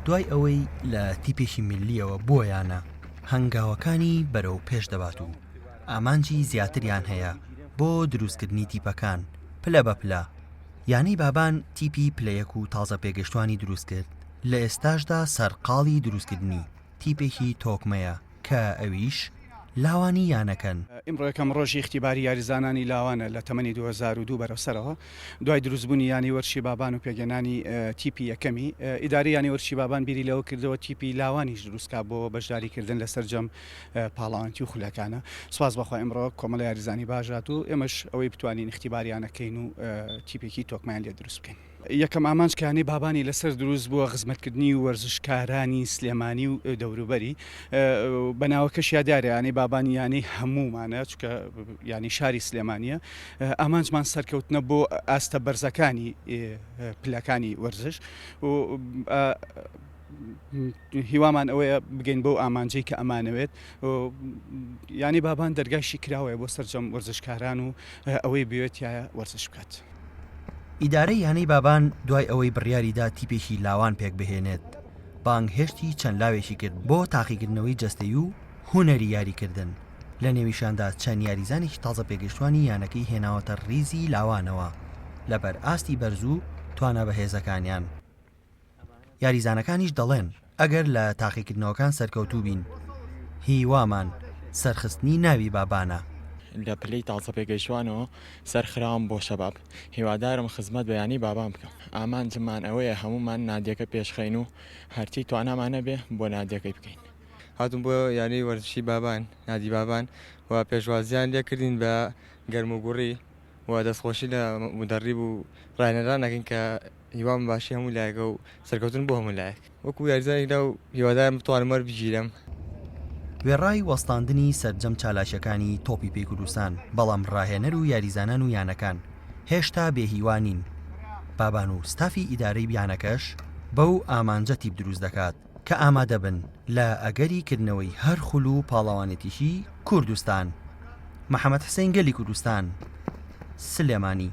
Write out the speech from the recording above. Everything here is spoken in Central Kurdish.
دوای ئەوەی لە تیپێکی ملیەوە بۆیانە هەنگاوەکانی بەرەو پێش دەبات و ئامانجی زیاتریان هەیە بۆ دروستکردنی تیپەکان پلە بە پلە. یانەی بابان تیپی پلەیەک و تازە پێگەشتوانی دروست کرد، لە ئێستاشدا سەرقاڵی دروستکردنی تیپێکی تۆکمەیە کە ئەویش لاوانی یانەکەن. ئیمڕۆ یەکەم ڕۆژی اختیباری یاریزانانی لاوانە لە تەمەنی 2002 بەرەوسەرەوە دوای دروستبوونی یانی وەرشی بابان و پێگەنانی تیپی یەکەمی. ئیداری یانی وەرشی بابان بیری لەوە کردەوە تیپی لاوانیش دروستکا بۆ بەشداریکردن لە سەرجەم پاڵاوانتی و خولەکانە. سواز بەخوا ئیمڕۆ کۆمەڵە یاریزانی باشات و ئێمەش ئەوەی بتوانین اختیباریانەکەین و تیپێکی تۆکمان لێ دروست بکەین. یەکەم ئامانجکانی بابانی لەسەر دروست بووە خزمەتکردنی و وەرزشکارانی سلێمانی و دەوروبەری بەناوەکەش یادارەیانی بابانی یانی هەمومانە چکە ینی شاری سلێمانیە. ئامانجمان سەرکەوتنە بۆ ئاستە بەرزەکانی پلەکانی وەرزش و هیوامان ئەوەیە بگەین بۆ ئامانجەی کە ئەمانەوێت ینی بابان دەرگاشی کراوەیە بۆ سەرجەم وەرزشکاران و ئەوەی بوێت یایە وەرزش بکات. ئیدارەی یانەی بابان دوای ئەوەی بڕیاریدا تیپێکی لاوان پێک بهێنێت بانگهێشتی چەند لاوێکی کرد بۆ تاقیکردنەوەی جەستەیی و هونەری یاریکردن. لە نێویشاندا چەند یاریزانێکی تازە پێگەشتوانی یانەکەی هێناوەتە ڕیزی لاوانەوە لەبەر ئاستی بەرزوو توانە بەهێزەکانیان. یاریزانەکانیش دەڵێن ئەگەر لە تاقیکردنەوەکان سەرکەوتوو بین هیوامان سەرخستنی ناوی بابانە. لە پلەی تازە پێگەیشتوانەوە سەرخراوم بۆ شەباب هیوادارم خزمەت بەیانی بابام بکەم. ئامانجمان ئەوەیە هەمومان نادیەکە پێشخەین و هەرچی توانامانە بێ بۆ نادیەکەی بکەین. هاتم بۆ یانی وەرزشی بابان نادی بابان و پێشوازیان لێکردین بە گەرم و گوڕی و دەستخۆشی لە مدەڕیب و ڕاهێنەران نەکەین کە هیوام باشی هەموو لایەکە و سەرکەوتن بۆ هەموو لایەک وەکو یاریزانی لەو هیوادارم بتوانم وەربگیرم. وێڕای وەستاندنی سەرجەم چالاشەکانی تۆپی پێی کوردستان بەڵام ڕاهێنەر و یاریزانان و یانەکان هێشتا بێهیوانین. بابان و ستافی ئیدارەی بیانەکەش بەو ئامانجە تیپ دروست دەکات کە ئامادە بن لە ئەگەری کردنەوەی هەر خول و پاڵەوانێتیشی کوردستان. محەممەد حسەین گەلی کوردستان، سلێمانی.